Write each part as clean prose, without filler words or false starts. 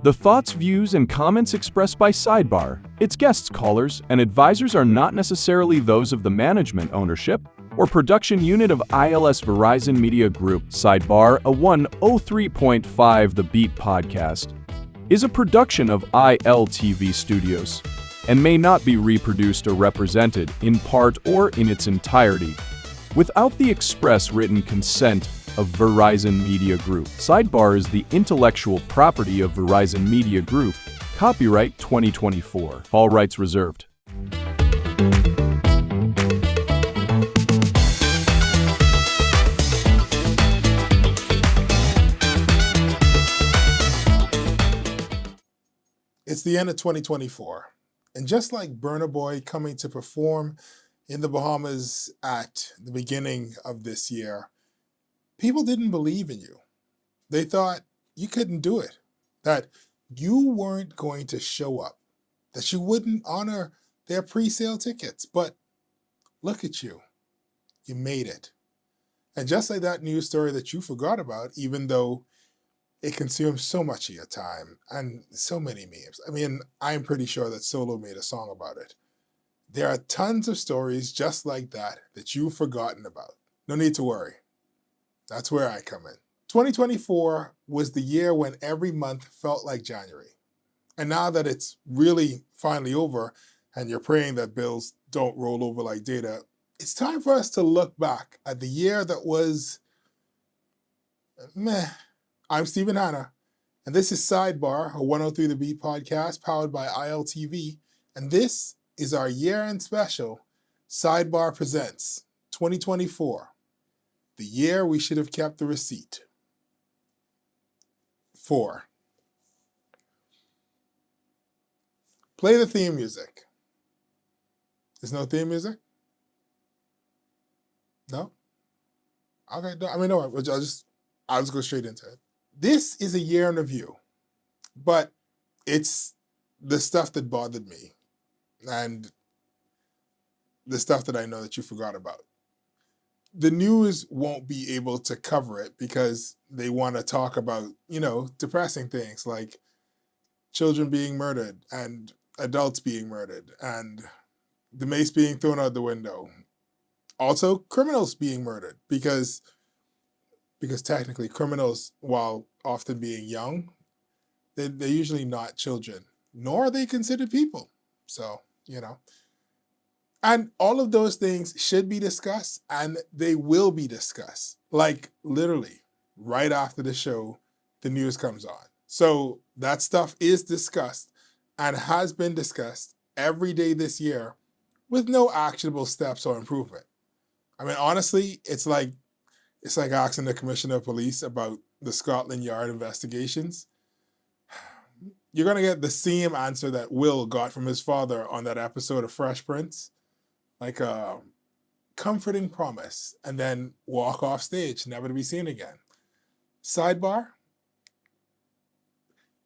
The thoughts, views, and comments expressed by Sidebar, its guests, callers, and advisors are not necessarily those of the management, ownership, or production unit of ILS Verizon Media Group. Sidebar, a 103.5 The Beat podcast, is a production of ILTV Studios and may not be reproduced or represented, in part or in its entirety, without the express written consent of Verizon Media Group. Sidebar is the intellectual property of Verizon Media Group. Copyright 2024. All rights reserved. It's the end of 2024, and just like Burna Boy coming to perform in the Bahamas at the beginning of this year, people didn't believe in you. They thought you couldn't do it, that you weren't going to show up, that you wouldn't honor their pre-sale tickets. But look at you. You made it. And just like that news story that you forgot about, even though it consumes so much of your time and so many memes. I mean, I'm pretty sure that Solo made a song about it. There are tons of stories just like that that you've forgotten about. No need to worry. That's where I come in. 2024 was the year when every month felt like January. And now that it's really finally over and you're praying that bills don't roll over like data, it's time for us to look back at the year that was meh. I'm Stephen Hanna, and this is Sidebar, a 103 The Beat podcast powered by ILTV, and this is our year-end special, Sidebar Presents 2024, the year we should have kept the receipt. 4. Play the theme music. There's no theme music? No? Okay, no, I mean, no, I'll just go straight into it. This is a year in review, but it's the stuff that bothered me and the stuff that I know that you forgot about. The news won't be able to cover it because they want to talk about, depressing things like children being murdered and adults being murdered and the mace being thrown out the window. Also, criminals being murdered because technically criminals, while often being young, they're usually not children, nor are they considered people. So, And all of those things should be discussed, and they will be discussed. Like, literally, right after the show, the news comes on. So that stuff is discussed and has been discussed every day this year with no actionable steps or improvement. I mean, honestly, it's like asking the commissioner of police about the Scotland Yard investigations. You're going to get the same answer that Will got from his father on that episode of Fresh Prince. Like a comforting promise, and then walk off stage, never to be seen again. Sidebar,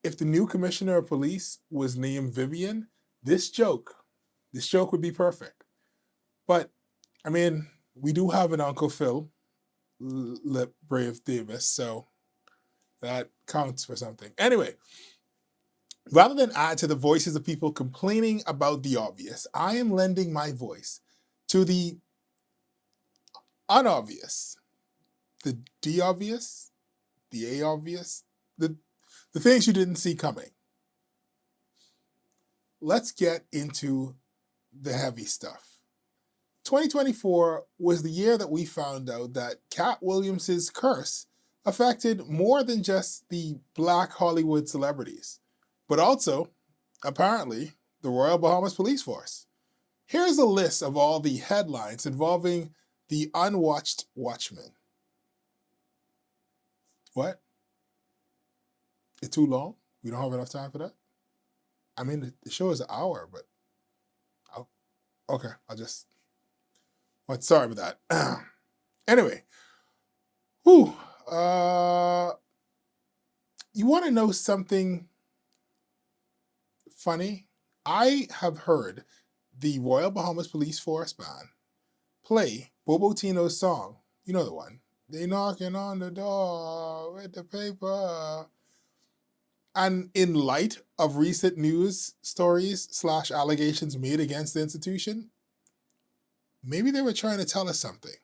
if the new commissioner of police was named Vivian, this joke would be perfect. But, I mean, we do have an Uncle Phil, Lip Brave Davis, so that counts for something. Anyway, rather than add to the voices of people complaining about the obvious, I am lending my voice to the unobvious, the D-obvious, the A-obvious, the things you didn't see coming. Let's get into the heavy stuff. 2024 was the year that we found out that Cat Williams's curse affected more than just the Black Hollywood celebrities, but also, apparently, the Royal Bahamas Police Force. Here's a list of all the headlines involving the unwatched watchman. What? It's too long? We don't have enough time for that? I mean, the show is an hour, but... okay, sorry about that. Anyway. You want to know something funny? I have heard the Royal Bahamas Police Force Band play Bobo Tino's song. You know the one. They knocking on the door with the paper. And in light of recent news stories / allegations made against the institution, maybe they were trying to tell us something,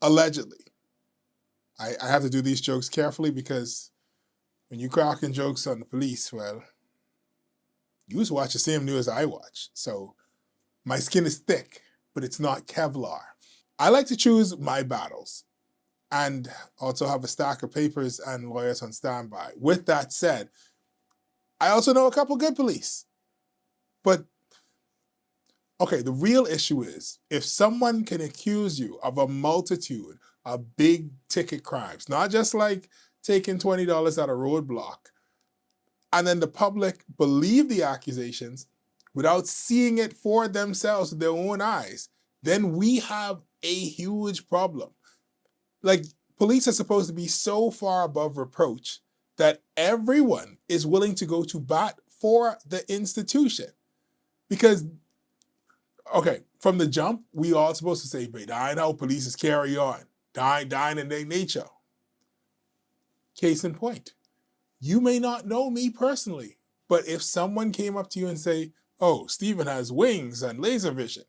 allegedly. I have to do these jokes carefully because when you cracking jokes on the police, well, you just watch the same news I watch. So my skin is thick, but it's not Kevlar. I like to choose my battles and also have a stack of papers and lawyers on standby. With that said, I also know a couple good police. But, okay, the real issue is if someone can accuse you of a multitude of big ticket crimes, not just like taking $20 at a roadblock, and then the public believe the accusations without seeing it for themselves with their own eyes, then we have a huge problem. Like, police are supposed to be so far above reproach that everyone is willing to go to bat for the institution. Because, okay, from the jump, we all supposed to say, but I know police is carry on, dying in their nature. Case in point, you may not know me personally, but if someone came up to you and say, oh, Stephen has wings and laser vision,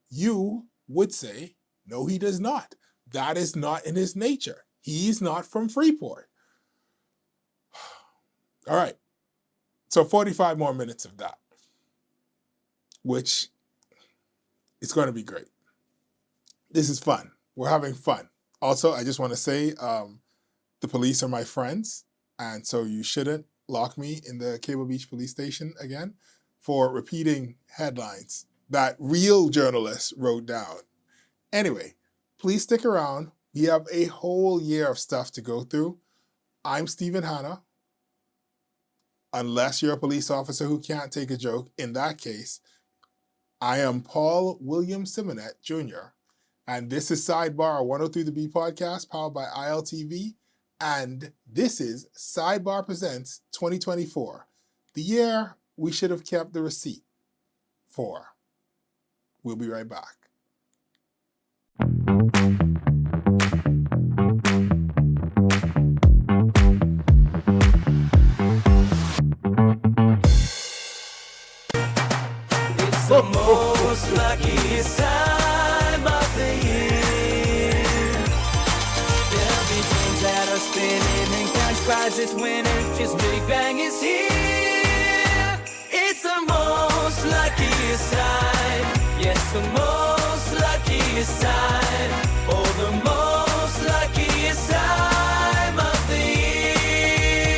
you would say, no, he does not. That is not in his nature. He's not from Freeport. All right, so 45 more minutes of that, which is going to be great. This is fun. We're having fun. Also, I just want to say the police are my friends, and so you shouldn't lock me in the Cable Beach Police Station again for repeating headlines that real journalists wrote down. Anyway, please stick around. We have a whole year of stuff to go through. I'm Stephen Hanna. Unless you're a police officer who can't take a joke, in that case, I am Paul William Simonet Jr., and this is Sidebar, a 103 The Beat podcast powered by ILTV, and this is Sidebar Presents 2024, the year we should have kept the receipt for. We'll be right back. It's the most luckiest time of the year. There'll be things that are spinning and cash prizes winning. Just Big Bang is here. It's the most luckiest time. Yes, the most luckiest time. Oh, the most luckiest time of the year.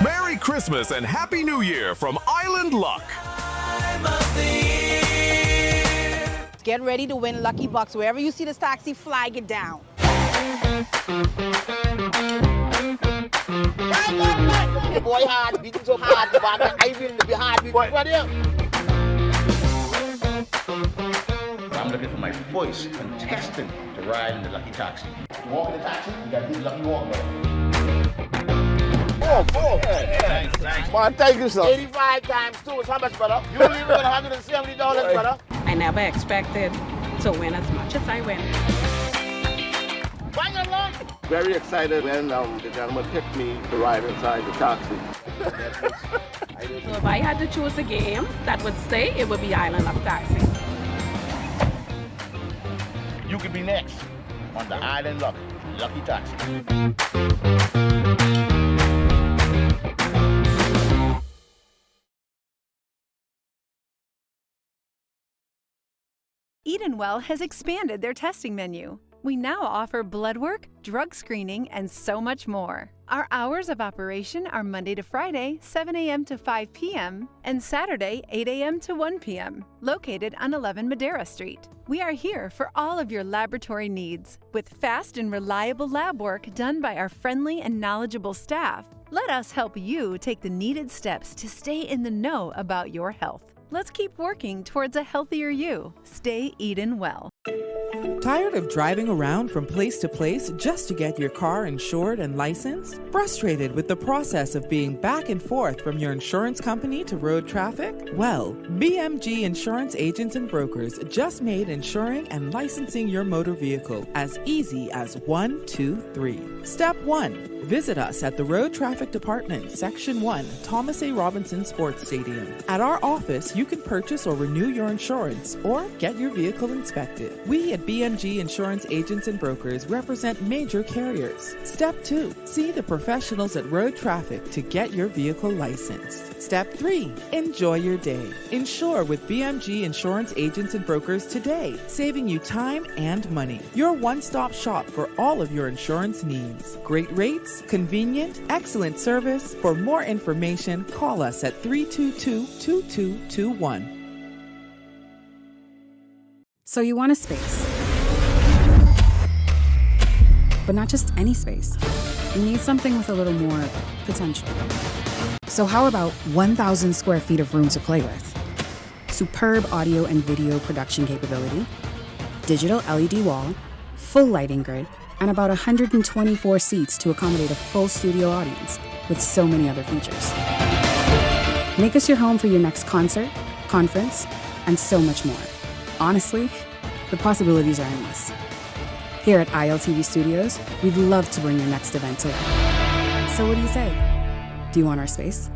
Merry Christmas and Happy New Year from Island Luck. Time of the year. Get ready to win Lucky Bucks. Wherever you see this taxi, flag it down. The boy hard, beating so hard, but I will be hard. What here? I'm looking for my first contestant to ride in the Lucky Taxi. You walk in the taxi, you got to do the Lucky Walk, bro. Oh, thanks. Man, thank you, sir. 85 times 2 is how much, brother? You only win $170, brother. I never expected to win as much as I win. Bang along. Very excited when the gentleman picked me to ride inside the taxi. So if I had to choose a game that would stay, it would be Island of Taxi. You could be next on the Island Lucky Taxi. Edenwell has expanded their testing menu. We now offer blood work, drug screening, and so much more. Our hours of operation are Monday to Friday, 7 a.m. to 5 p.m., and Saturday, 8 a.m. to 1 p.m., located on 11 Madera Street. We are here for all of your laboratory needs, with fast and reliable lab work done by our friendly and knowledgeable staff. Let us help you take the needed steps to stay in the know about your health. Let's keep working towards a healthier you. Stay Eden well. Tired of driving around from place to place just to get your car insured and licensed? Frustrated with the process of being back and forth from your insurance company to road traffic? Well, BMG Insurance Agents and Brokers just made insuring and licensing your motor vehicle as easy as 1, 2, 3. Step 1. Visit us at the Road Traffic Department, Section 1, Thomas A. Robinson Sports Stadium. At our office, you can purchase or renew your insurance or get your vehicle inspected. We at BMG Insurance Agents and Brokers represent major carriers. Step 2, see the professionals at Road Traffic to get your vehicle licensed. Step 3, enjoy your day. Insure with BMG Insurance Agents and Brokers today, saving you time and money. Your one-stop shop for all of your insurance needs. Great rates, convenient, excellent service. For more information, call us at 322-2221. So you want a space. But not just any space. You need something with a little more potential. So how about 1,000 square feet of room to play with? Superb audio and video production capability, digital LED wall, full lighting grid, and about 124 seats to accommodate a full studio audience with so many other features. Make us your home for your next concert, conference, and so much more. Honestly, the possibilities are endless. Here at ILTV Studios, we'd love to bring your next event to life. So what do you say? Do you want our space?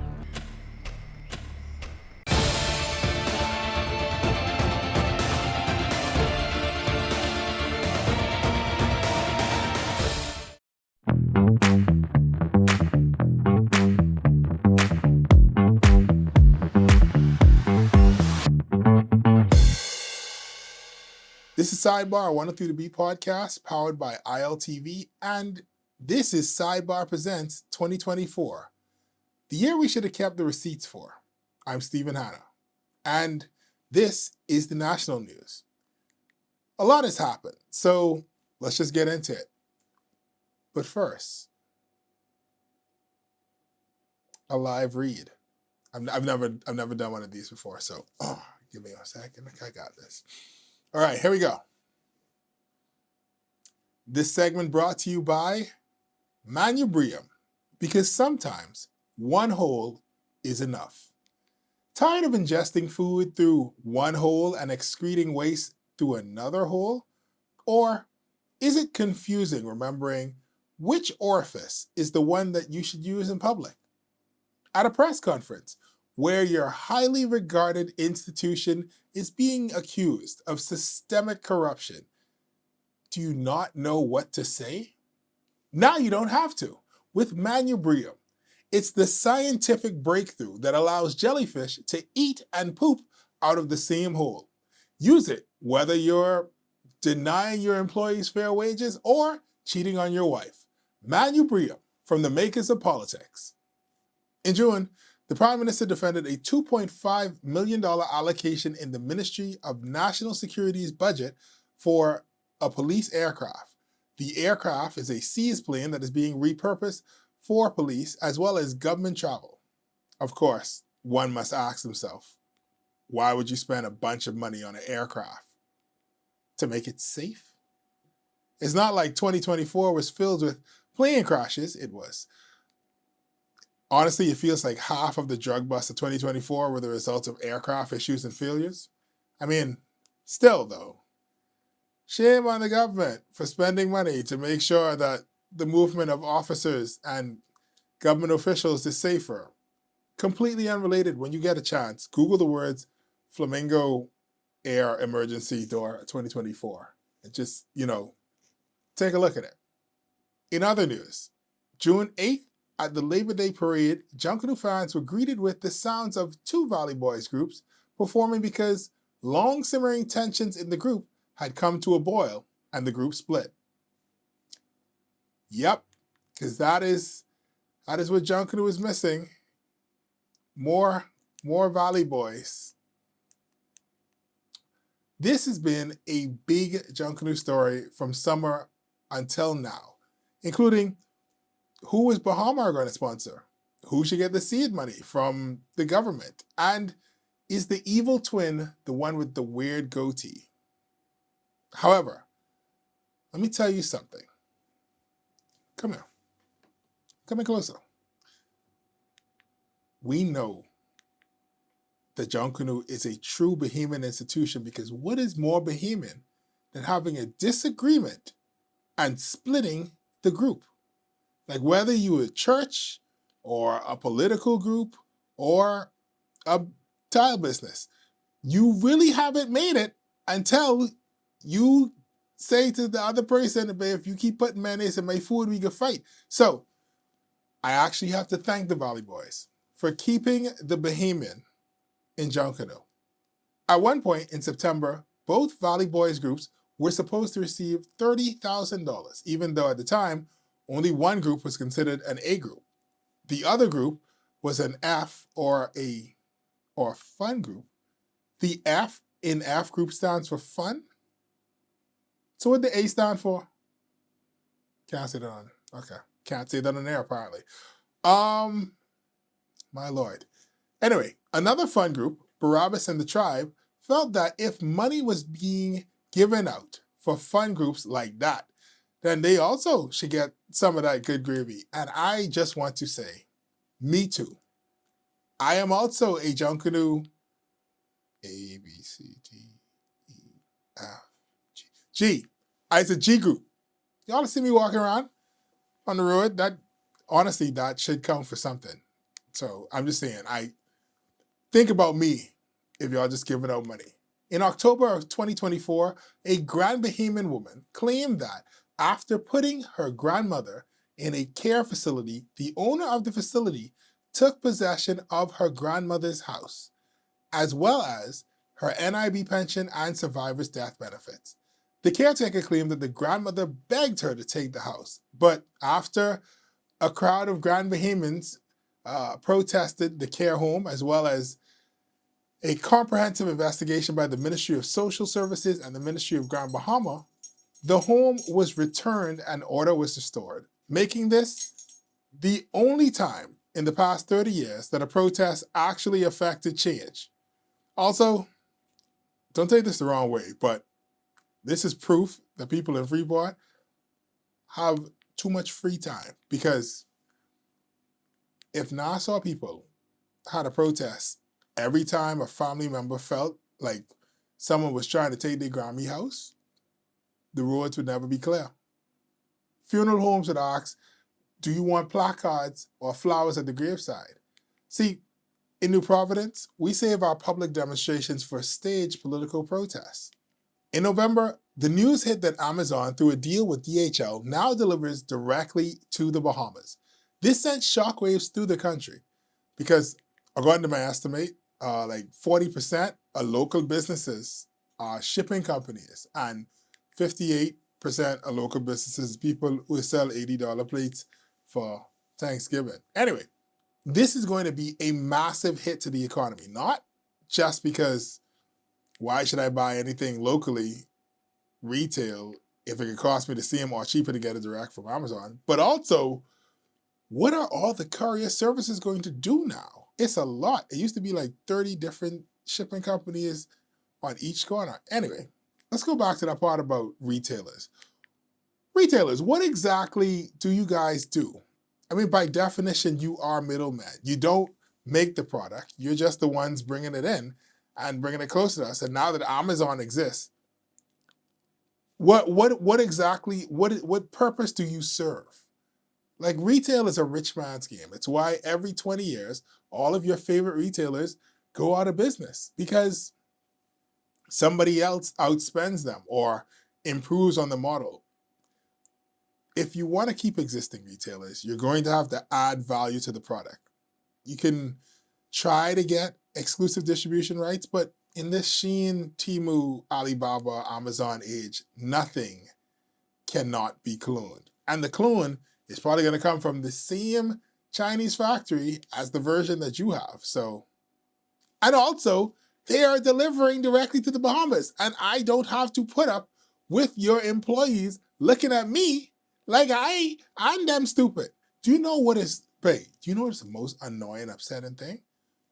This is Sidebar, 103 to B podcast, powered by ILTV, and this is Sidebar Presents 2024, the year we should have kept the receipts for. I'm Stephen Hanna, and this is the national news. A lot has happened, so let's just get into it. But first, a live read. I've never done one of these before, so give me a second. I got this. All right, here we go. This segment brought to you by Manubrium, because sometimes one hole is enough. Tired of ingesting food through one hole and excreting waste through another hole? Or is it confusing remembering which orifice is the one that you should use in public? At a press conference, where your highly regarded institution is being accused of systemic corruption, do you not know what to say? Now you don't have to with Manubrium. It's the scientific breakthrough that allows jellyfish to eat and poop out of the same hole. Use it whether you're denying your employees fair wages or cheating on your wife. Manubrium, from the makers of politics. In June, the Prime Minister defended a $2.5 million allocation in the Ministry of National Security's budget for a police aircraft. The aircraft is a seized plane that is being repurposed for police as well as government travel. Of course, one must ask himself, why would you spend a bunch of money on an aircraft? To make it safe? It's not like 2024 was filled with plane crashes. It was. Honestly, it feels like half of the drug busts of 2024 were the result of aircraft issues and failures. I mean, still though, shame on the government for spending money to make sure that the movement of officers and government officials is safer. Completely unrelated, when you get a chance, Google the words Flamingo Air Emergency Door 2024. And just, take a look at it. In other news, June 8th, at the Labor Day parade, Junkanoo fans were greeted with the sounds of two Valley Boys groups performing because long simmering tensions in the group had come to a boil and the group split. Yep, because that is what Junkanoo is missing. More Valley Boys. This has been a big Junkanoo story from summer until now, including who is Bahamas going to sponsor? Who should get the seed money from the government? And is the evil twin the one with the weird goatee? However, let me tell you something. Come here. Come in closer. We know that Junkanoo is a true Bahamian institution because what is more Bahamian than having a disagreement and splitting the group? Like whether you a church or a political group or a tile business, you really haven't made it until you say to the other person, if you keep putting mayonnaise in my food, we can fight. So I actually have to thank the Valley Boys for keeping the Bahamian in Junkanoo. At one point in September, both Valley Boys groups were supposed to receive $30,000, even though at the time, only one group was considered an A group. The other group was an F or a fun group. The F in F group stands for fun. So what the A stand for? Can't say that on. Okay. Can't say that on air apparently. My lord. Anyway, another fun group, Barabbas and the Tribe, felt that if money was being given out for fun groups like that, then they also should get some of that good gravy. And I just want to say, me too. I am also a Junkanoo A, B, C, D, E, F, G. G. It's a G group. Y'all see me walking around on the road? That honestly, that should count for something. So I'm just saying, I think about me if y'all just giving out money. In October of 2024, a Grand Bahamian woman claimed that after putting her grandmother in a care facility, the owner of the facility took possession of her grandmother's house, as well as her NIB pension and survivor's death benefits. The caretaker claimed that the grandmother begged her to take the house, but after a crowd of Grand Bahamians protested the care home, as well as a comprehensive investigation by the Ministry of Social Services and the Ministry of Grand Bahama, the home was returned and order was restored, making this the only time in the past 30 years that a protest actually affected change. Also, don't take this the wrong way, but this is proof that people in Freeport have too much free time, because if Nassau people had a protest every time a family member felt like someone was trying to take their Grammy house, the roads would never be clear. Funeral homes would ask, do you want placards or flowers at the graveside? See, in New Providence, we save our public demonstrations for staged political protests. In November, the news hit that Amazon, through a deal with DHL, now delivers directly to the Bahamas. This sent shockwaves through the country because, according to my estimate, like 40% of local businesses are shipping companies, and 58% of local businesses, people who sell $80 plates for Thanksgiving. Anyway, this is going to be a massive hit to the economy, not just because why should I buy anything locally, retail, if it could cost me the same or cheaper to get it direct from Amazon, but also, what are all the courier services going to do now? It's a lot. It used to be like 30 different shipping companies on each corner. Anyway, let's go back to that part about retailers. Retailers, what exactly do you guys do? I mean, by definition, you are middlemen. You don't make the product. You're just the ones bringing it in and bringing it close to us. And now that Amazon exists, what purpose do you serve? Like, retail is a rich man's game. It's why every 20 years, all of your favorite retailers go out of business, because somebody else outspends them or improves on the model. If you want to keep existing retailers, you're going to have to add value to the product. You can try to get exclusive distribution rights, but in this Shein, Temu, Alibaba, Amazon age, nothing cannot be cloned. And the clone is probably going to come from the same Chinese factory as the version that you have. So, and also, they are delivering directly to the Bahamas, and I don't have to put up with your employees looking at me like I'm damn stupid. Do you know what is, babe, do you know what's the most annoying, upsetting thing?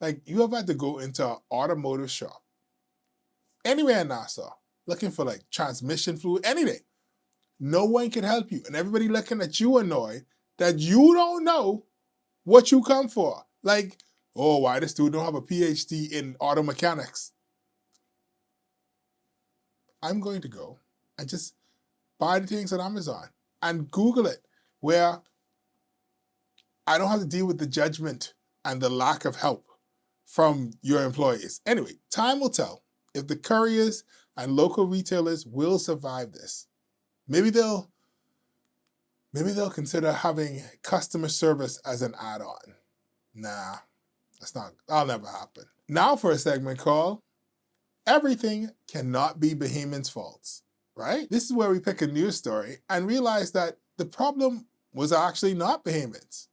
Like, you ever had to go into an automotive shop, anywhere in Nassau, looking for like transmission fluid, anything. No one can help you. And everybody looking at you annoyed that you don't know what you come for. Like, oh, why this dude don't have a PhD in auto mechanics? I'm going to go and just buy the things on Amazon and Google it, where I don't have to deal with the judgment and the lack of help from your employees. Anyway, time will tell if the couriers and local retailers will survive this. Maybe they'll consider having customer service as an add-on. Nah, that'll never happen. Now for a segment called Everything Cannot Be Bahamians' Faults, right? This is where we pick a news story and realize that the problem was actually not Bahamians.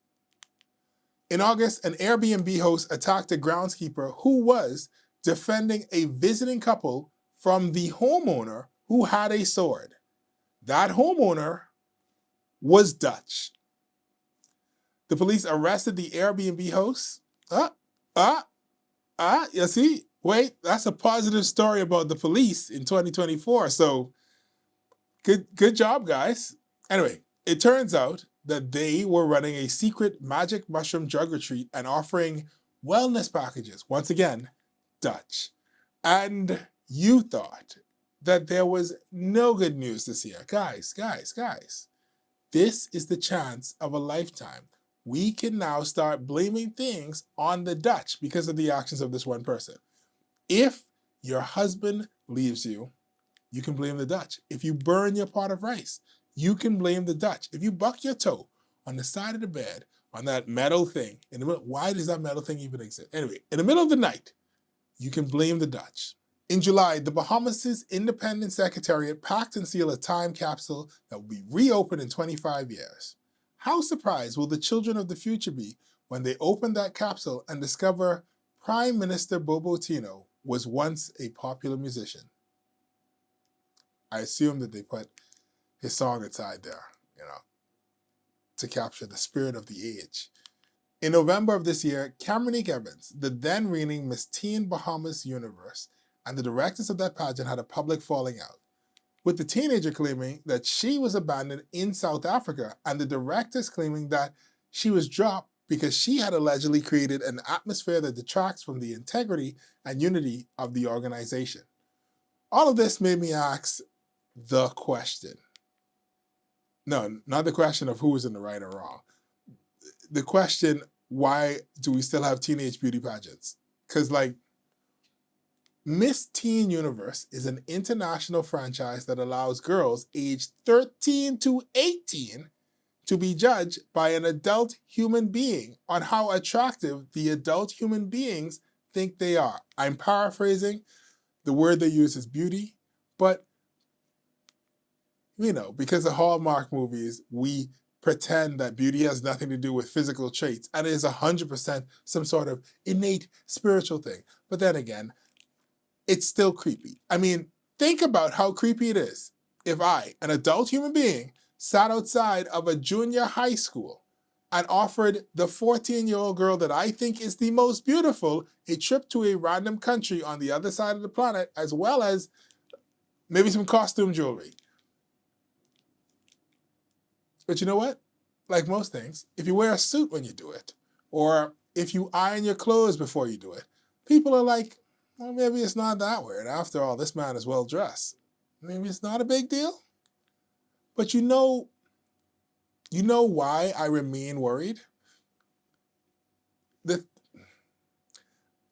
In August, an Airbnb host attacked a groundskeeper who was defending a visiting couple from the homeowner who had a sword. That homeowner was Dutch. The police arrested the Airbnb host. You see? Wait, that's a positive story about the police in 2024. So good job, guys. Anyway, it turns out that they were running a secret magic mushroom drug retreat and offering wellness packages. Once again, Dutch. And you thought that there was no good news this year. Guys. This is the chance of a lifetime. We can now start blaming things on the Dutch because of the actions of this one person. If your husband leaves you, you can blame the Dutch. If you burn your pot of rice, you can blame the Dutch. If you buck your toe on the side of the bed on that metal thing, why does that metal thing even exist? Anyway, in the middle of the night, you can blame the Dutch. In July, the Bahamas' Independent Secretariat packed and sealed a time capsule that will be reopened in 25 years. How surprised will the children of the future be when they open that capsule and discover Prime Minister Bobo Tino was once a popular musician? I assume that they put his song inside there, to capture the spirit of the age. In November of this year, Cameronique Evans, the then reigning Miss Teen Bahamas Universe, and the directors of that pageant had a public falling out, with the teenager claiming that she was abandoned in South Africa and the directors claiming that she was dropped because she had allegedly created an atmosphere that detracts from the integrity and unity of the organization. All of this made me ask the question. No, not the question of who was in the right or wrong. The question, why do we still have teenage beauty pageants? Because Miss Teen Universe is an international franchise that allows girls aged 13 to 18 to be judged by an adult human being on how attractive the adult human beings think they are. I'm paraphrasing. The word they use is beauty, but because of Hallmark movies, we pretend that beauty has nothing to do with physical traits, and it is 100% some sort of innate spiritual thing. But then again, it's still creepy. I mean, think about how creepy it is if I, an adult human being, sat outside of a junior high school and offered the 14-year-old girl that I think is the most beautiful a trip to a random country on the other side of the planet, as well as maybe some costume jewelry. But you know what? Like most things, if you wear a suit when you do it, or if you iron your clothes before you do it, people are like, well, maybe it's not that weird. After all, this man is well dressed. Maybe it's not a big deal. But you know why I remain worried?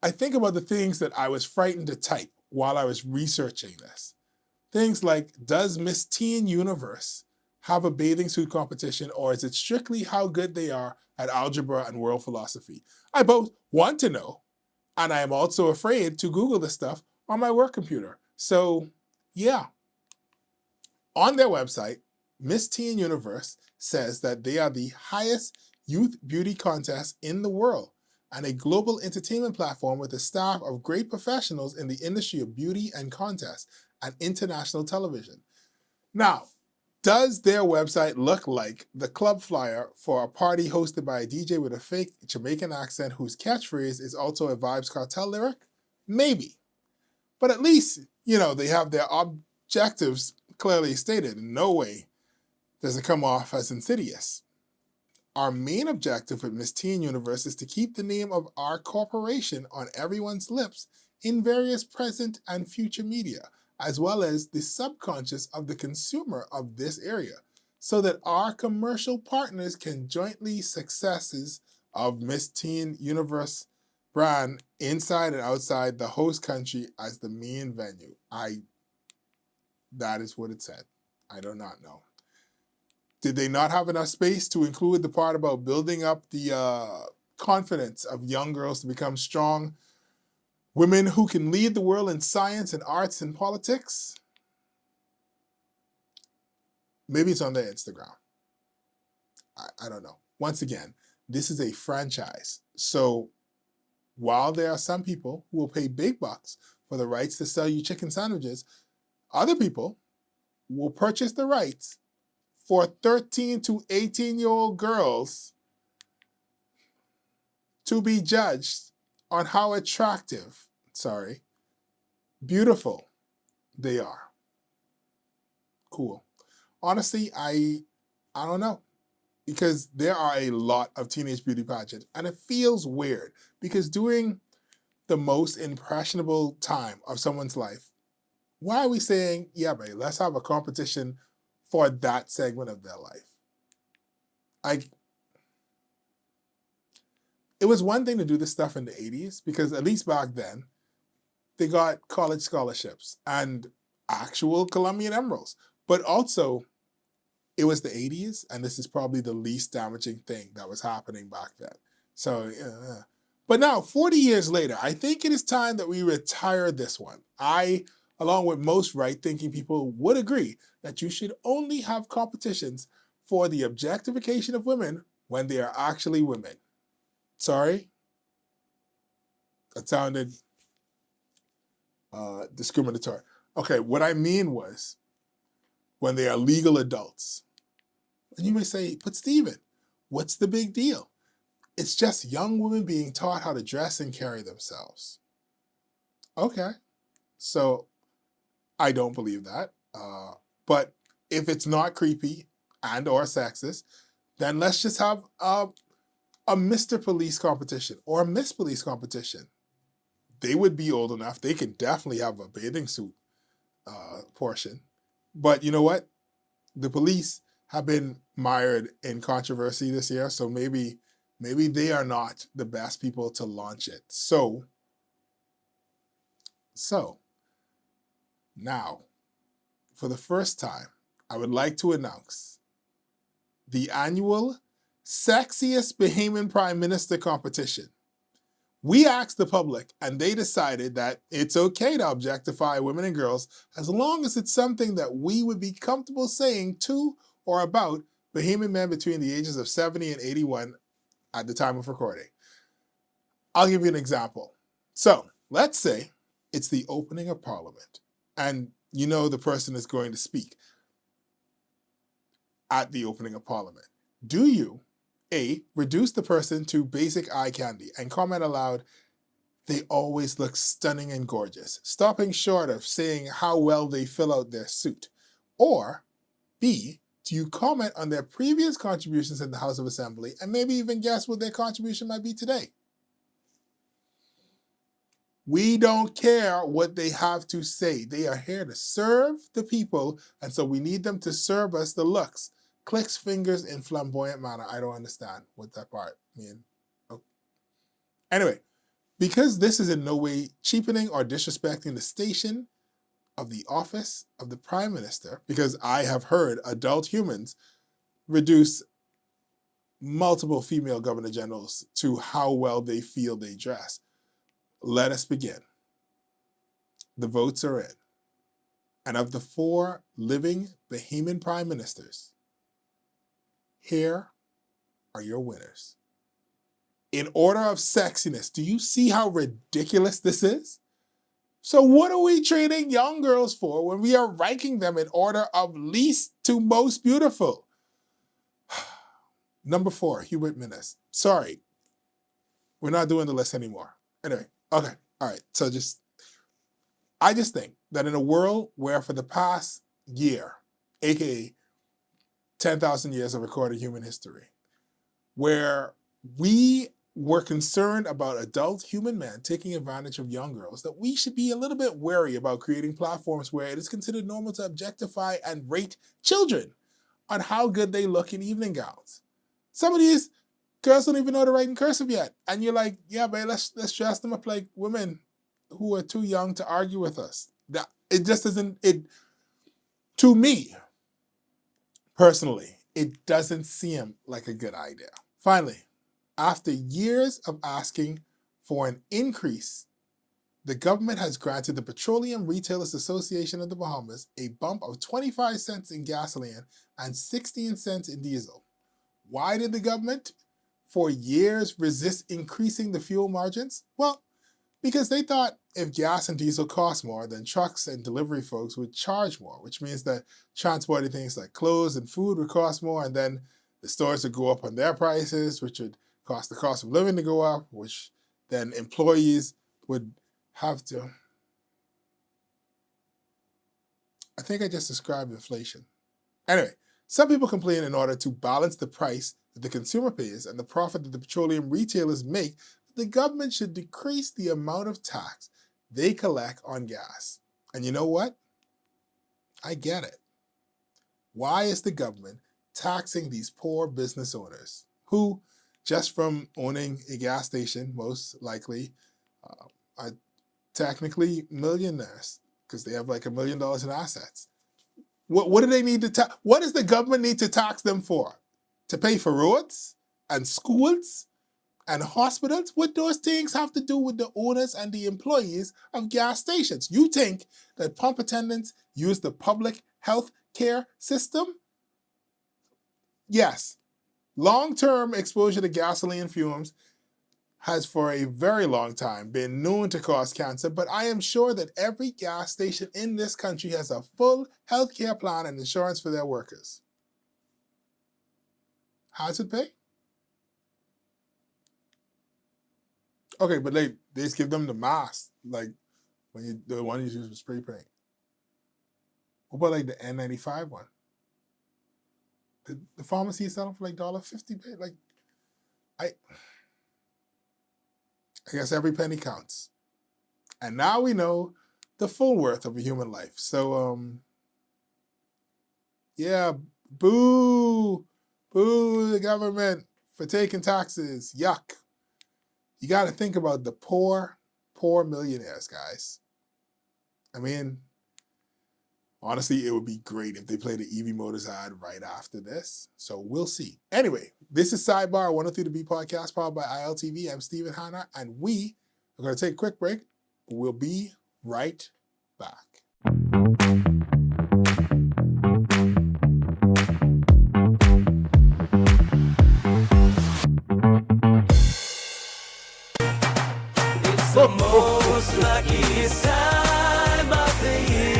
I think about the things that I was frightened to type while I was researching this. Things like, does Miss Teen Universe have a bathing suit competition, or is it strictly how good they are at algebra and world philosophy? I both want to know, and I am also afraid to Google this stuff on my work computer. So, yeah. On their website, Miss Teen Universe says that they are the highest youth beauty contest in the world and a global entertainment platform with a staff of great professionals in the industry of beauty and contests and international television. Now, does their website look like the club flyer for a party hosted by a DJ with a fake Jamaican accent whose catchphrase is also a Vybz Kartel lyric? Maybe. But at least, they have their objectives clearly stated. In no way does it come off as insidious. Our main objective with Miss Teen Universe is to keep the name of our corporation on everyone's lips in various present and future media, as well as the subconscious of the consumer of this area. so that our commercial partners can jointly successes of Miss Teen Universe brand inside and outside the host country as the main venue. That is what it said. I do not know. Did they not have enough space to include the part about building up the confidence of young girls to become strong women who can lead the world in science and arts and politics? Maybe it's on their Instagram. I don't know. Once again, this is a franchise. So while there are some people who will pay big bucks for the rights to sell you chicken sandwiches, other people will purchase the rights for 13 to 18-year-old girls to be judged on how attractive, beautiful they are. Cool. Honestly, I don't know. Because there are a lot of teenage beauty pageants, and it feels weird because during the most impressionable time of someone's life, why are we saying, yeah, babe, let's have a competition for that segment of their life? It was one thing to do this stuff in the 80s because at least back then, they got college scholarships and actual Colombian emeralds, but also it was the 80s, and this is probably the least damaging thing that was happening back then. So, but now, 40 years later, I think it is time that we retire this one. I, along with most right-thinking people, would agree that you should only have competitions for the objectification of women when they are actually women. Sorry? That sounded discriminatory. Okay, what I mean was when they are legal adults. And you may say, but Stephen, what's the big deal? It's just young women being taught how to dress and carry themselves. Okay, so I don't believe that. But if it's not creepy and or sexist, then let's just have a Mr. Police competition or a Miss Police competition. They would be old enough. They could definitely have a bathing suit portion. But you know what? The police have been mired in controversy this year, so maybe they are not the best people to launch it. So now, for the first time, I would like to announce the annual Sexiest Bahamian Prime Minister competition. We asked the public, and they decided that it's okay to objectify women and girls as long as it's something that we would be comfortable saying to or about Bahamian men between the ages of 70 and 81 at the time of recording. I'll give you an example. So let's say it's the opening of Parliament, and you know the person is going to speak at the opening of Parliament. Do you, A, reduce the person to basic eye candy and comment aloud, they always look stunning and gorgeous, stopping short of saying how well they fill out their suit? Or B, do you comment on their previous contributions in the House of Assembly and maybe even guess what their contribution might be today? We don't care what they have to say. They are here to serve the people, and so we need them to serve us the looks. Clicks fingers in flamboyant manner. I don't understand what that part means. Oh. Anyway, because this is in no way cheapening or disrespecting the station of the office of the Prime Minister, because I have heard adult humans reduce multiple female governor generals to how well they feel they dress. Let us begin. The votes are in. And of the 4 living Bahamian Prime Ministers, here are your winners. In order of sexiness, do you see how ridiculous this is? So what are we trading young girls for when we are ranking them in order of least to most beautiful? Number 4, Hubert Minnis. Sorry, we're not doing the list anymore. Anyway, okay, all right. So I just think that in a world where for the past year, aka 10,000 years of recorded human history, where we were concerned about adult human men taking advantage of young girls, that we should be a little bit wary about creating platforms where it is considered normal to objectify and rate children. on how good they look in evening gowns. Some of these girls don't even know to write in cursive yet. And you're like, yeah, babe, let's dress them up like women who are too young to argue with us. It just isn't, to me, personally, it doesn't seem like a good idea. Finally, after years of asking for an increase, the government has granted the Petroleum Retailers Association of the Bahamas a bump of 25 cents in gasoline and 16 cents in diesel. Why did the government, for years, resist increasing the fuel margins? Well, because they thought if gas and diesel cost more, then trucks and delivery folks would charge more, which means that transporting things like clothes and food would cost more, and then the stores would go up on their prices, which would cause the cost of living to go up, which then employees would have to. I think I just described inflation. Anyway, some people complain in order to balance the price that the consumer pays and the profit that the petroleum retailers make, the government should decrease the amount of tax they collect on gas. And you know what? I get it. Why is the government taxing these poor business owners who, just from owning a gas station, most likely are technically millionaires because they have like $1 million in assets? What do they need to tax? What does the government need to tax them for? To pay for roads and schools and hospitals? What those things have to do with the owners and the employees of gas stations? You think that pump attendants use the public health care system? Yes. Long-term exposure to gasoline fumes has for a very long time been known to cause cancer, but I am sure that every gas station in this country has a full health care plan and insurance for their workers. How's it pay? Okay, but they just give them the mask, like when the one you use with spray paint. What about like the N95 one? The pharmacy is selling for like $1.50. Like, I guess every penny counts. And now we know the full worth of a human life. So, yeah, boo the government for taking taxes. Yuck. You got to think about the poor millionaires, guys. I mean, honestly, it would be great if they played the EV Motors ad right after this. So we'll see. Anyway, this is Sidebar 103 The Beat podcast powered by ILTV. I'm Stephen Hanna, and we are going to take a quick break. We'll be right back. It's the most luckiest time of the year.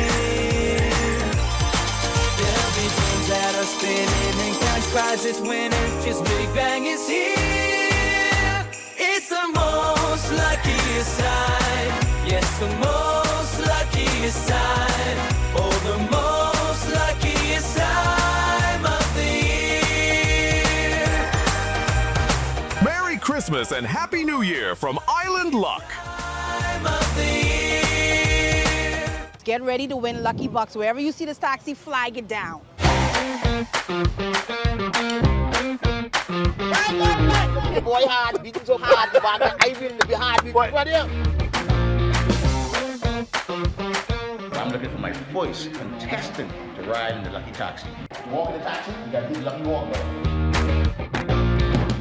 There'll be things that are spinning and cash prizes winning. Just Big Bang is here. It's the most luckiest time. Yes, the most luckiest time. Oh, the most luckiest time of the year. Merry Christmas and Happy New Year from Island Luck. Time of the year. Get ready to win lucky bucks. Wherever you see this taxi, flag it down. The boy hard, beating so hard, I will be hard beating right here. I'm looking for my first contestant to ride in the lucky taxi. You walk in the taxi, you got to do the lucky walk, brother.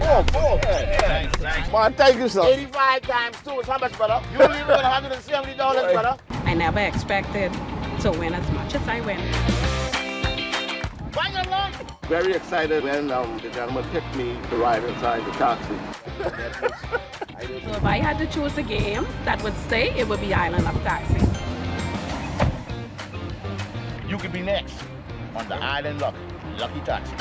Oh, Yeah, thanks. man, thank you, sir. 85 times 2 is how much, brother? You leave with $170, brother. I never expected to win as much as I win. Bang along. Very excited when the gentleman picked me to ride inside the taxi. So if I had to choose a game that would stay, it would be Island Luck Taxi. You could be next on the Island Luck Lucky Taxi.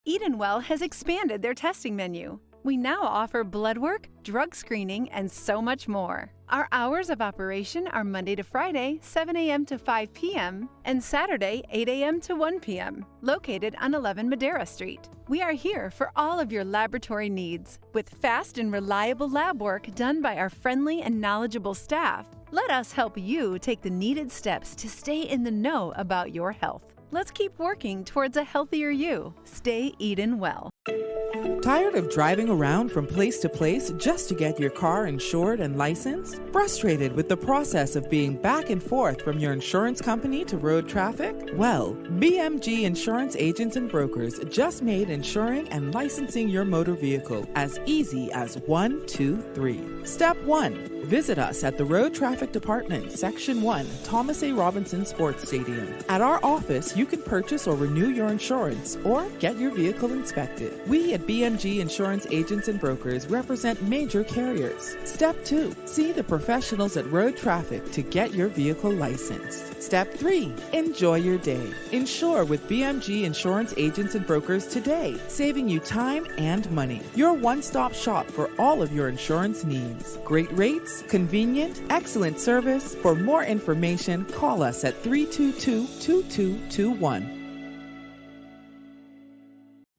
Edenwell has expanded their testing menu. We now offer blood work, drug screening, and so much more. Our hours of operation are Monday to Friday, 7 a.m. to 5 p.m., and Saturday, 8 a.m. to 1 p.m., located on 11 Madera Street. We are here for all of your laboratory needs, with fast and reliable lab work done by our friendly and knowledgeable staff. Let us help you take the needed steps to stay in the know about your health. Let's keep working towards a healthier you. Stay eatin' well. Tired of driving around from place to place just to get your car insured and licensed? Frustrated with the process of being back and forth from your insurance company to road traffic? Well, BMG Insurance Agents and Brokers just made insuring and licensing your motor vehicle as easy as 1, 2, 3. Step 1. Visit us at the Road Traffic Department, Section 1, Thomas A. Robinson Sports Stadium. At our office, you can purchase or renew your insurance or get your vehicle inspected. We at BMG Insurance Agents and Brokers represent major carriers. Step 2. See the professionals at Road Traffic to get your vehicle licensed. Step 3. Enjoy your day. Insure with BMG Insurance Agents and Brokers today, saving you time and money. Your one-stop shop for all of your insurance needs. Great rates, convenient, excellent service. For more information, call us at 322-2221.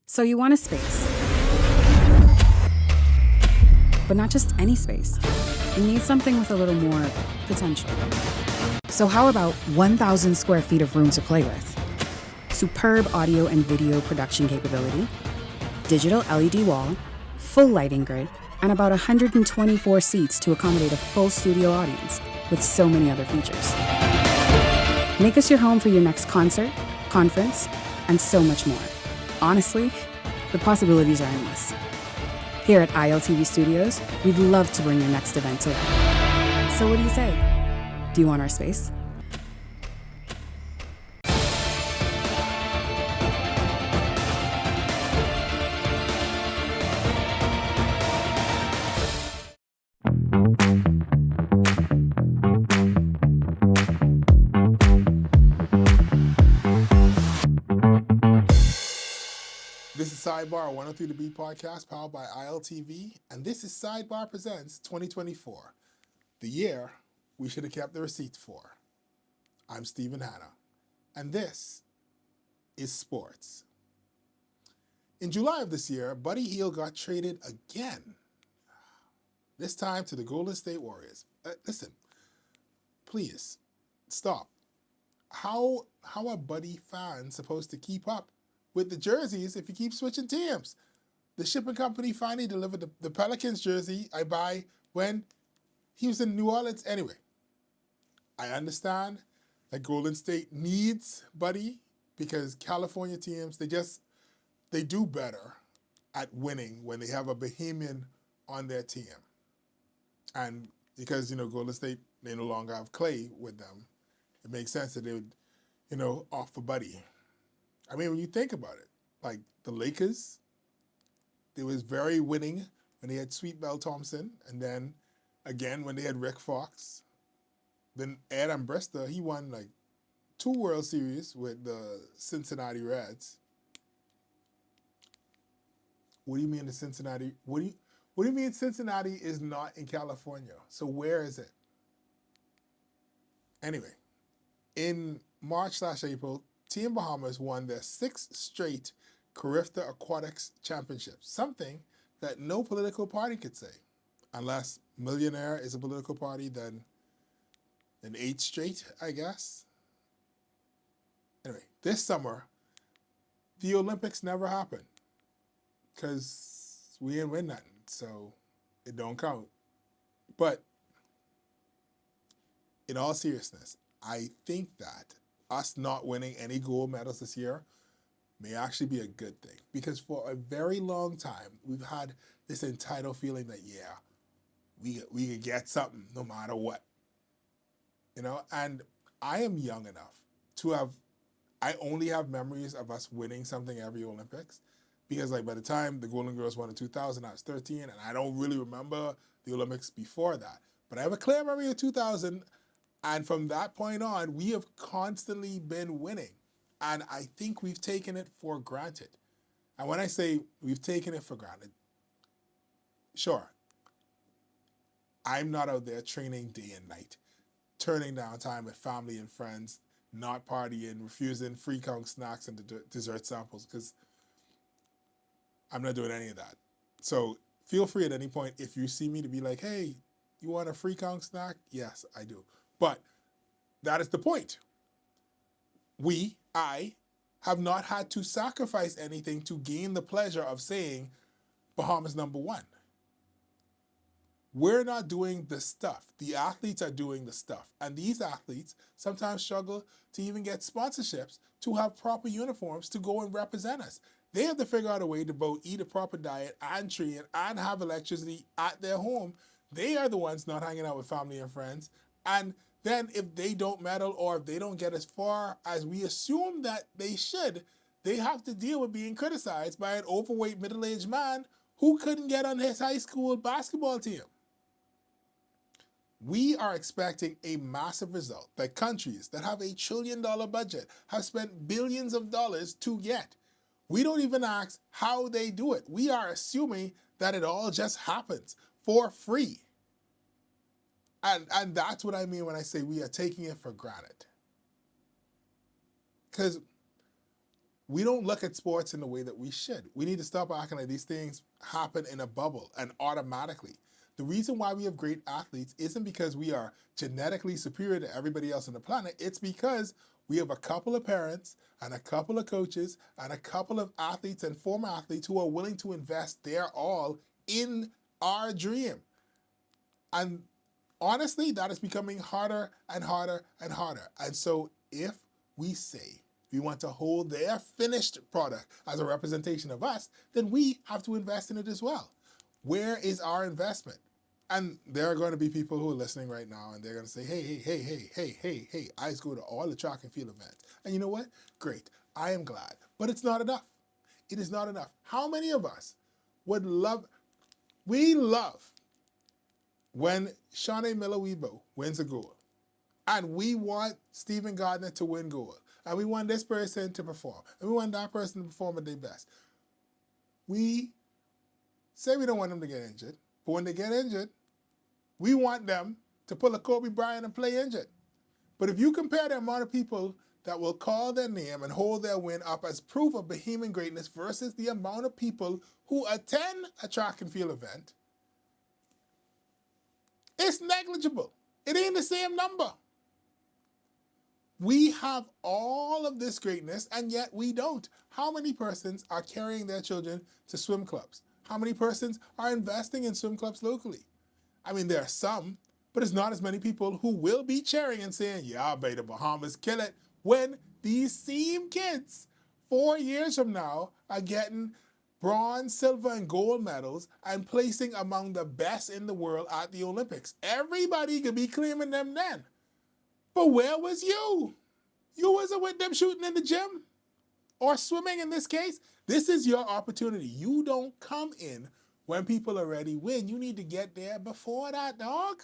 So you want a space, but not just any space. You need something with a little more potential. So how about 1,000 square feet of room to play with? Superb audio and video production capability, digital LED wall, full lighting grid, and about 124 seats to accommodate a full studio audience with so many other features. Make us your home for your next concert, conference, and so much more. Honestly, the possibilities are endless. Here at ILTV Studios, we'd love to bring your next event to life. So what do you say? Do you want our space? This is Sidebar, 103 The Beat podcast powered by ILTV, and this is Sidebar Presents 2024, the year we should have kept the receipts for. I'm Stephen Hanna, and this is sports. In July of this year, Buddy Hield got traded again, this time to the Golden State Warriors. Listen, please, stop. How are Buddy fans supposed to keep up with the jerseys if you keep switching teams? The shipping company finally delivered the Pelicans jersey I buy when he was in New Orleans. Anyway, I understand that Golden State needs Buddy because California teams, they do better at winning when they have a Bahamian on their team. And because, Golden State, they no longer have Clay with them, it makes sense that they would, offer Buddy. I mean, when you think about it, like the Lakers, they was very winning when they had Sweet Belle Thompson, and then again when they had Rick Fox. Then Adam Brester, he won like 2 World Series with the Cincinnati Reds. What do you mean the Cincinnati? What do you mean Cincinnati is not in California? So where is it? Anyway, in March/April, Team Bahamas won their 6th straight Carifta Aquatics Championships, something that no political party could say. Unless Millionaire is a political party, then 8 straight, I guess. Anyway, this summer, the Olympics never happened because we didn't win nothing, so it don't count. But in all seriousness, I think that us not winning any gold medals this year may actually be a good thing, because for a very long time we've had this entitled feeling that we could get something no matter what, and I am young enough to I only have memories of us winning something every Olympics, because like by the time the Golden Girls won in 2000, I was 13, and I don't really remember the Olympics before that, but I have a clear memory of 2000. And from that point on, we have constantly been winning. And I think we've taken it for granted. And when I say we've taken it for granted, sure, I'm not out there training day and night, turning down time with family and friends, not partying, refusing free count snacks and dessert samples, because I'm not doing any of that. So feel free at any point, if you see me, to be like, hey, you want a free count snack? Yes, I do. But that is the point. I have not had to sacrifice anything to gain the pleasure of saying Bahamas #1. We're not doing the stuff. The athletes are doing the stuff. And these athletes sometimes struggle to even get sponsorships to have proper uniforms to go and represent us. They have to figure out a way to both eat a proper diet and train and have electricity at their home. They are the ones not hanging out with family and friends. And then if they don't medal or if they don't get as far as we assume that they should, they have to deal with being criticized by an overweight middle-aged man who couldn't get on his high school basketball team. We are expecting a massive result that countries that have $1 trillion budget have spent billions of dollars to get. We don't even ask how they do it. We are assuming that it all just happens for free. And that's what I mean when I say we are taking it for granted. Because we don't look at sports in the way that we should. We need to stop acting like these things happen in a bubble and automatically. The reason why we have great athletes isn't because we are genetically superior to everybody else on the planet. It's because we have a couple of parents and a couple of coaches and a couple of athletes and former athletes who are willing to invest their all in our dream. And honestly, that is becoming harder and harder and harder. And so if we say we want to hold their finished product as a representation of us, then we have to invest in it as well. Where is our investment? And there are going to be people who are listening right now and they're going to say, hey, I just go to all the track and field events. And you know what? Great. I am glad. But it's not enough. It is not enough. How many of us would love, we love when Shawnee Miller-Weibo wins a gold. And we want Stephen Gardner to win gold. And we want this person to perform. And we want that person to perform at their best. We say we don't want them to get injured. But when they get injured, we want them to pull a Kobe Bryant and play injured. But if you compare the amount of people that will call their name and hold their win up as proof of Bahamian greatness versus the amount of people who attend a track and field event, it's negligible. It ain't the same number. We have all of this greatness and yet we don't. How many persons are carrying their children to swim clubs? How many persons are investing in swim clubs locally? I mean, there are some, but it's not as many people who will be cheering and saying, yeah, I bet the Bahamas kill it, when these same kids 4 years from now are getting bronze, silver, and gold medals and placing among the best in the world at the Olympics. Everybody could be claiming them then. But where was you? You wasn't with them shooting in the gym or swimming in this case. This is your opportunity. You don't come in when people already win. You need to get there before that, dog.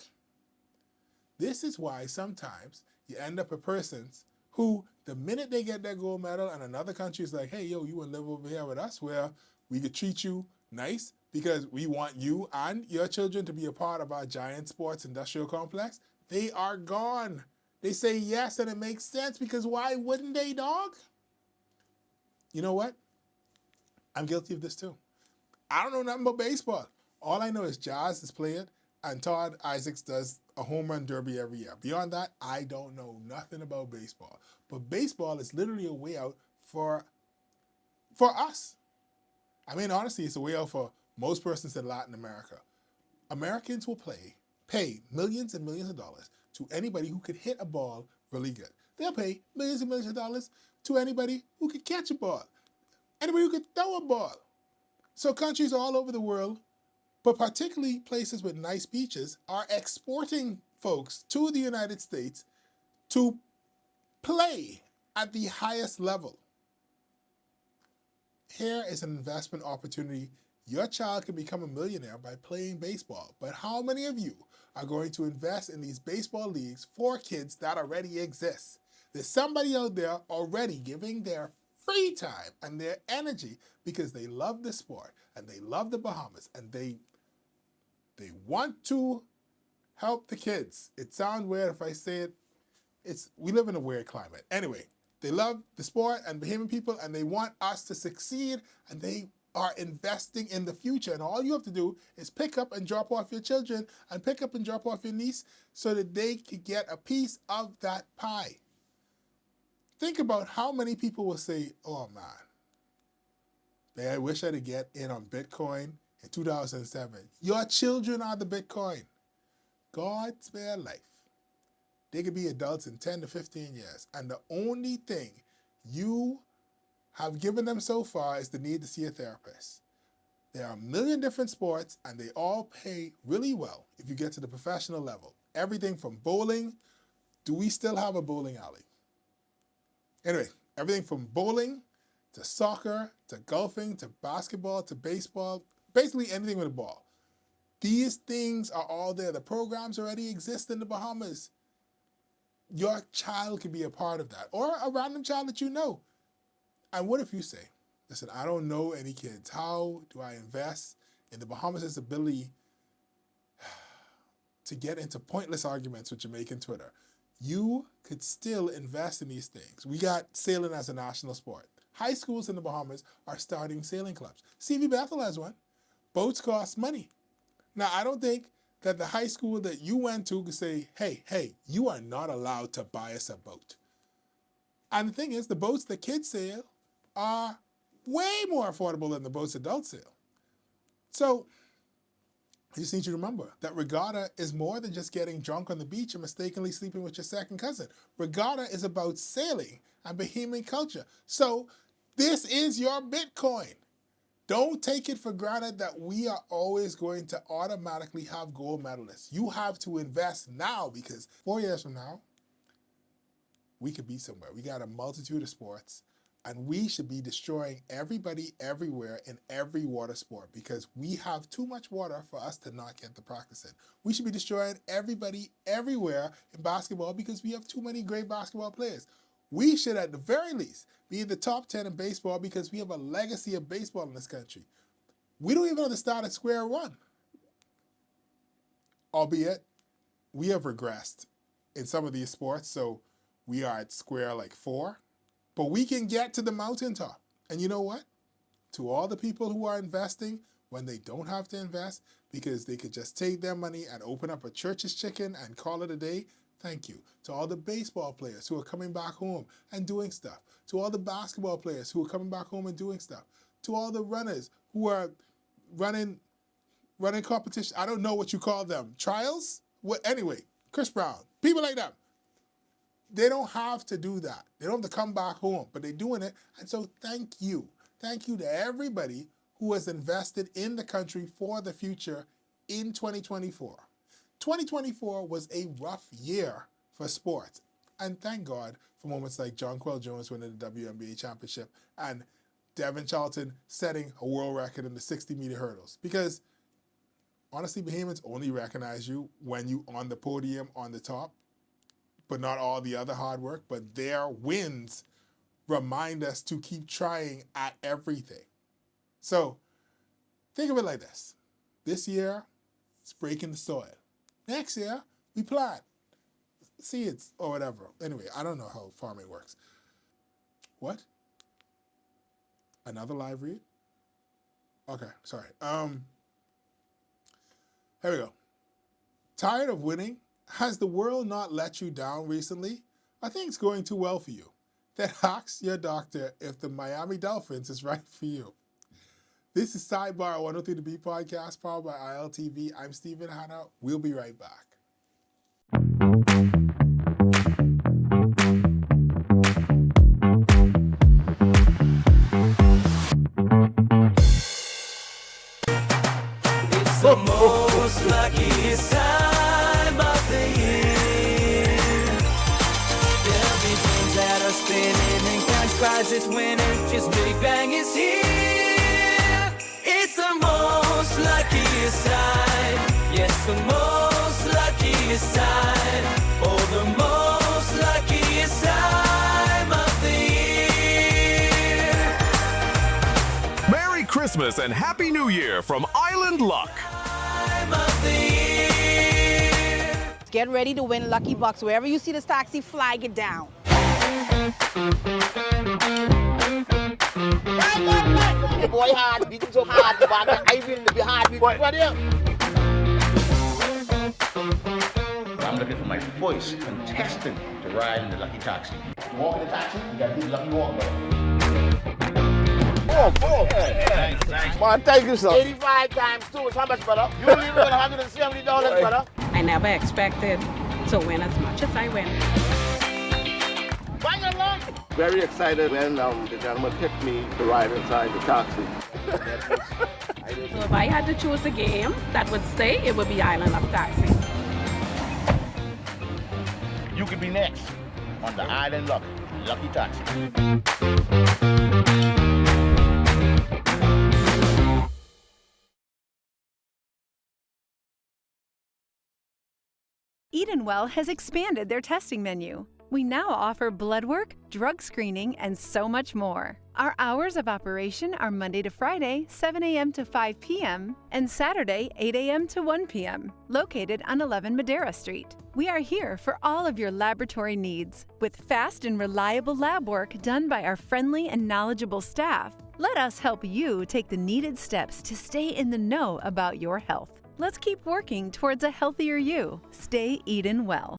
This is why sometimes you end up with persons who, the minute they get their gold medal and another country is like, hey, yo, you want to live over here with us where we could treat you nice because we want you and your children to be a part of our giant sports industrial complex, they are gone. They say yes, and it makes sense because why wouldn't they, dog? You know what? I'm guilty of this too. I don't know nothing about baseball. All I know is Jazz is playing and Todd Isaacs does a home run derby every year. Beyond that, I don't know nothing about baseball. But baseball is literally a way out for us. I mean, honestly, it's a way out for most persons in Latin America. Americans will pay millions and millions of dollars to anybody who could hit a ball really good. They'll pay millions and millions of dollars to anybody who could catch a ball. Anybody who could throw a ball. So countries all over the world, but particularly places with nice beaches, are exporting folks to the United States to play at the highest level. Here is an investment opportunity. Your child can become a millionaire by playing baseball. But how many of you are going to invest in these baseball leagues for kids that already exist? There's somebody out there already giving their free time and their energy because they love the sport and they love the Bahamas and they They want to help the kids. It sounds weird if I say it. We live in a weird climate. Anyway, they love the sport and Bahamian people, and they want us to succeed, and they are investing in the future. And all you have to do is pick up and drop off your children and pick up and drop off your niece so that they can get a piece of that pie. Think about how many people will say, oh man, I wish I could get in on Bitcoin in 2007. Your children are the Bitcoin. God spare life. They could be adults in 10 to 15 years. And the only thing you have given them so far is the need to see a therapist. There are a million different sports, and they all pay really well if you get to the professional level. Everything from bowling. Do we still have a bowling alley? Anyway, everything from bowling to soccer to golfing to basketball to baseball, basically anything with a ball. These things are all there. The programs already exist in the Bahamas. Your child can be a part of that, or a random child that you know. And what if you say, listen, I don't know any kids. How do I invest in the Bahamas' ability to get into pointless arguments with Jamaican Twitter? You could still invest in these things. We got sailing as a national sport. High schools in the Bahamas are starting sailing clubs. CV Bethel has one. Boats cost money. Now, I don't think that the high school that you went to could say, hey, you are not allowed to buy us a boat. And the thing is, the boats that kids sail are way more affordable than the boats adults sail. So I just need you to remember that regatta is more than just getting drunk on the beach and mistakenly sleeping with your second cousin. Regatta is about sailing and Bahamian culture. So this is your Bitcoin. Don't take it for granted that we are always going to automatically have gold medalists. You have to invest now, because 4 years from now, we could be somewhere. We got a multitude of sports, and we should be destroying everybody everywhere in every water sport, because we have too much water for us to not get the practice in. We should be destroying everybody everywhere in basketball because we have too many great basketball players. We should, at the very least, be in the top 10 in baseball because we have a legacy of baseball in this country. We don't even have to start at square one. Albeit, we have regressed in some of these sports, so we are at square like 4. But we can get to the mountaintop. And you know what? To all the people who are investing when they don't have to invest because they could just take their money and open up a Church's Chicken and call it a day, thank you. To all the baseball players who are coming back home and doing stuff. To all the basketball players who are coming back home and doing stuff. To all the runners who are running competition. I don't know what you call them. Trials? Anyway, Chris Brown. People like that. They don't have to do that. They don't have to come back home, but they're doing it. And so thank you. Thank you to everybody who has invested in the country for the future in 2024. 2024 was a rough year for sports. And thank God for moments like Jonquel Jones winning the WNBA championship and Devin Charlton setting a world record in the 60-meter hurdles. Because honestly, Bahamians only recognize you when you on the podium on the top, but not all the other hard work. But their wins remind us to keep trying at everything. So think of it like this. This year, it's breaking the soil. Next year, we plant seeds or whatever. Anyway, I don't know how farming works. What? Another live read? Okay, sorry. Here we go. Tired of winning? Has the world not let you down recently? I think it's going too well for you. Then ask your doctor if the Miami Dolphins is right for you. This is Sidebar 103 The Beat Podcast, powered by ILTV. I'm Stephen Hanna. We'll be right back. It's the most luckiest time of the year. There'll be things that are spinning and cash prizes winning. Just Big Bang is here. It's the most luckiest time. Yes, the most luckiest time. Oh, the most luckiest time of the year. Merry Christmas and Happy New Year from Island Luck. time of the year. Get ready to win lucky bucks. Wherever you see this taxi, flag it down. The boy hard, beating so hard, but I will be hard beating right here. I'm looking for my first contestant to ride in the lucky taxi. You walk in the taxi, you gotta do the lucky walk, brother. Oh, thanks. Man, thank you, sir. 85 times 2 is how much, brother? You only win $170, brother. I never expected to win as much as I win. Very excited when the gentleman picked me to ride inside the taxi. So if I had to choose a game that would stay, it would be Island of Taxi. You could be next on the Island Lucky Taxi. Edenwell has expanded their testing menu. We now offer blood work, drug screening, and so much more. Our hours of operation are Monday to Friday, 7 a.m. to 5 p.m., and Saturday, 8 a.m. to 1 p.m., located on 11 Madera Street. We are here for all of your laboratory needs, with fast and reliable lab work done by our friendly and knowledgeable staff. Let us help you take the needed steps to stay in the know about your health. Let's keep working towards a healthier you. Stay Eden well.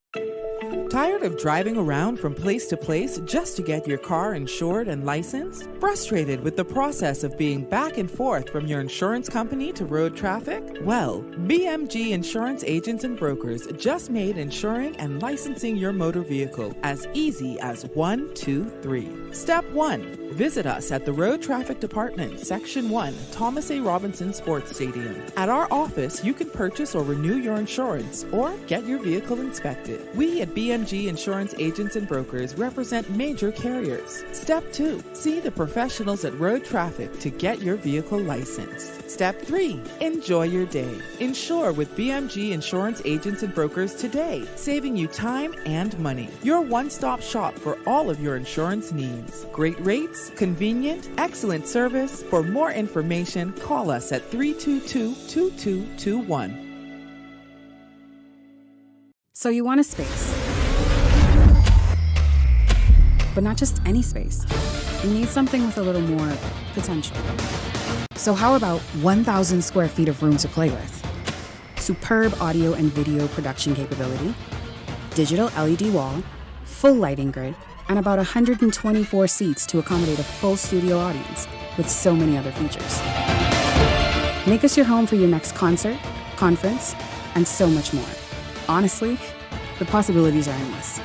Tired of driving around from place to place just to get your car insured and licensed? Frustrated with the process of being back and forth from your insurance company to road traffic? Well, BMG Insurance Agents and Brokers just made insuring and licensing your motor vehicle as easy as 1, 2, 3. Step 1. Visit us at the Road Traffic Department, Section 1, Thomas A. Robinson Sports Stadium. At our office, you can purchase or renew your insurance or get your vehicle inspected. We at BMG Insurance Agents and Brokers represent major carriers. Step 2. See the professionals at Road Traffic to get your vehicle licensed. Step 3. Enjoy your day. Insure with BMG Insurance Agents and Brokers today, saving you time and money. Your one-stop shop for all of your insurance needs. Great rates, convenient, excellent service. For more information, call us at 322-2221. So you want a space, but not just any space. You need something with a little more potential. So how about 1,000 square feet of room to play with? Superb audio and video production capability, digital LED wall, full lighting grid, and about 124 seats to accommodate a full studio audience with so many other features. Make us your home for your next concert, conference, and so much more. Honestly, the possibilities are endless.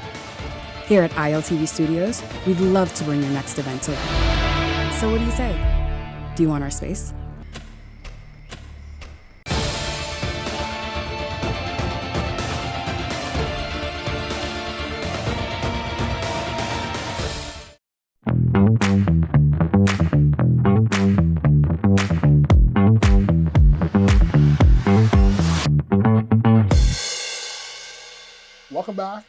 Here at ILTV Studios, we'd love to bring your next event to life. So what do you say? Do you want our space? Welcome back.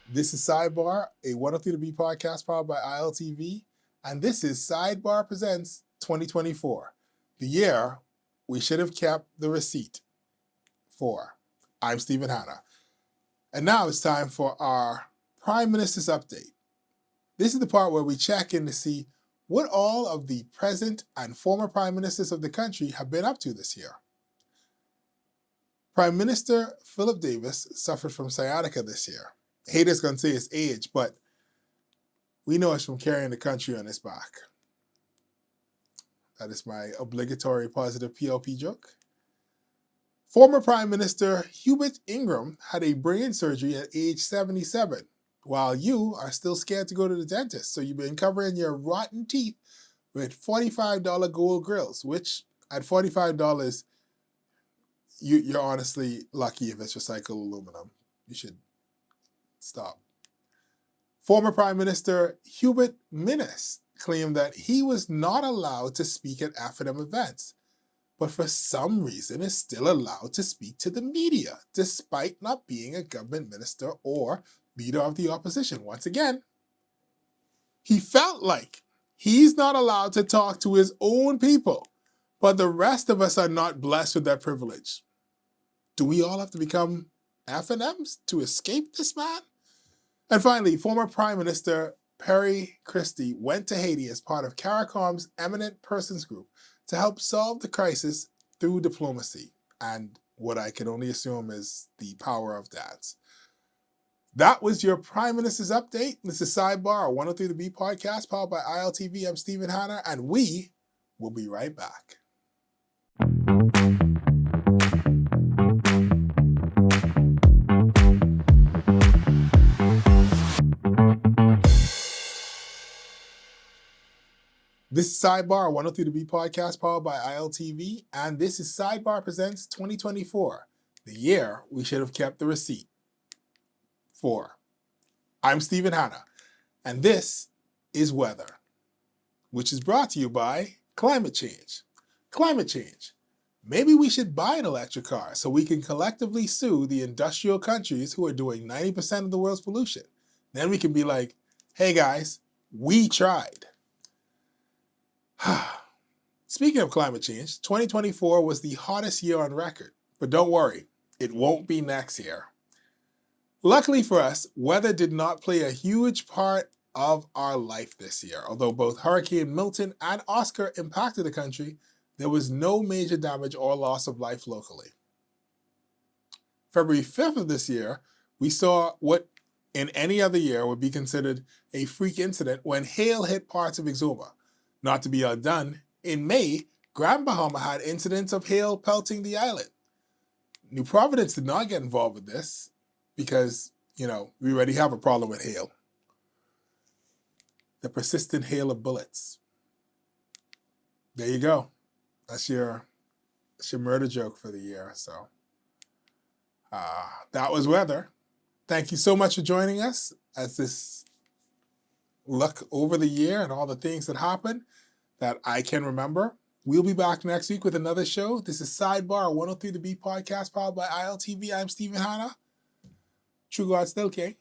This is Sidebar, a 103 podcast powered by ILTV, and this is Sidebar Presents 2024, the year we should have kept the receipt for. I'm Stephen Hanna. And now it's time for our Prime Minister's Update. This is the part where we check in to see what all of the present and former Prime Ministers of the country have been up to this year. Prime Minister Philip Davis suffered from sciatica this year. Haters gonna say it's age, but we know it's from carrying the country on his back. That is my obligatory positive PLP joke. Former Prime Minister Hubert Ingraham had a brain surgery at age 77, while you are still scared to go to the dentist, so you've been covering your rotten teeth with $45 gold grills, which at $45, you're honestly lucky if it's recycled aluminum. You should stop. Former Prime Minister Hubert Minnis claimed that he was not allowed to speak at AFIDM events, but for some reason is still allowed to speak to the media, despite not being a government minister or leader of the opposition. Once again, he felt like he's not allowed to talk to his own people, but the rest of us are not blessed with that privilege. Do we all have to become F&Ms to escape this man? And finally, former Prime Minister Perry Christie went to Haiti as part of CARICOM's Eminent Persons Group to help solve the crisis through diplomacy and what I can only assume is the power of that. That was your Prime Minister's Update. This is Sidebar, a 103 The Beat podcast powered by ILTV. I'm Stephen Hanna, and we will be right back. This is Sidebar, a 103 The Beat podcast powered by ILTV, and this is Sidebar Presents 2024, the year we should have kept the receipt. I'm Stephen Hanna, and this is Weather, which is brought to you by climate change. Climate change. Maybe we should buy an electric car so we can collectively sue the industrial countries who are doing 90% of the world's pollution. Then we can be like, hey guys, we tried. Speaking of climate change, 2024 was the hottest year on record, but don't worry, it won't be next year. Luckily for us, weather did not play a huge part of our life this year. Although both Hurricane Milton and Oscar impacted the country, there was no major damage or loss of life locally. February 5th of this year, we saw what in any other year would be considered a freak incident when hail hit parts of Exuma. Not to be outdone, in May, Grand Bahama had incidents of hail pelting the island. New Providence did not get involved with this, because, we already have a problem with hail. The persistent hail of bullets. There you go. That's your murder joke for the year. So that was weather. Thank you so much for joining us as this look over the year and all the things that happened that I can remember. We'll be back next week with another show. This is Sidebar, a 103 The Beat podcast powered by ILTV. I'm Stephen Hanna. True God still king.